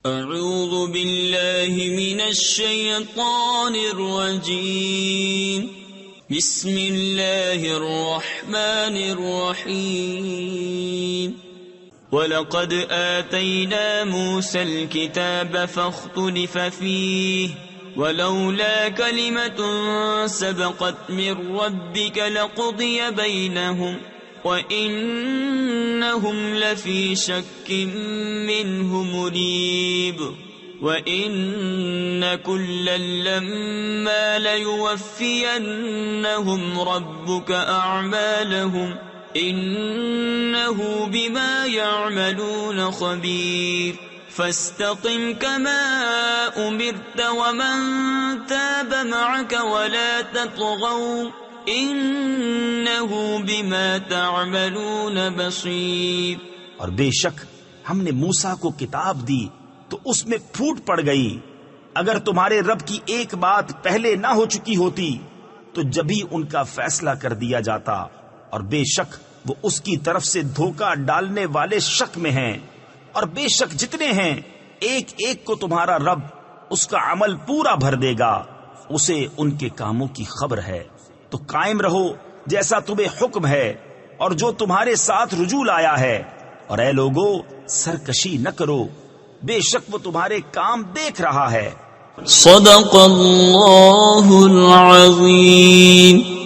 اعوذ باللہ من الشیطان الرجیم بسم اللہ الرحمن الرحیم وَلَقَدْ آتَيْنَا مُوسَى الْكِتَابَ فَاخْتُلِفَ فِيهِ وَلَوْلَا كَلِمَةٌ سَبَقَتْ مِنْ رَبِّكَ لَقُضِيَ بَيْنَهُمْ وَإِنَّهُمْ لَفِي شَكٍّ مِّنْهُ مُرِيبٍ وَإِنَّ كُلًّا لَّمَّا لَيُوَفِّيَنَّهُمْ رَبُّكَ أَعْمَالَهُمْ إِنَّهُ بِمَا يَعْمَلُونَ خَبِيرٌ فَاسْتَقِمْ كَمَا أُمِرْتَ وَمَنْ تَابَ مَعَكَ وَلَا تَطْغَوْا إِنَّهُ بِمَا تَعْمَلُونَ بَصِيرٌ۔ اور بے شک ہم نے موسیٰ کو کتاب دی تو اس میں پھوٹ پڑ گئی۔ اگر تمہارے رب کی ایک بات پہلے نہ ہو چکی ہوتی تو جبھی ان کا فیصلہ کر دیا جاتا، اور بے شک وہ اس کی طرف سے دھوکہ ڈالنے والے شک میں ہیں۔ اور بے شک جتنے ہیں ایک ایک کو تمہارا رب اس کا عمل پورا بھر دے گا، اسے ان کے کاموں کی خبر ہے۔ تو قائم رہو جیسا تمہیں حکم ہے اور جو تمہارے ساتھ رجوع آیا ہے، اور اے لوگو سرکشی نہ کرو، بے شک وہ تمہارے کام دیکھ رہا ہے۔ صدق اللہ العظیم۔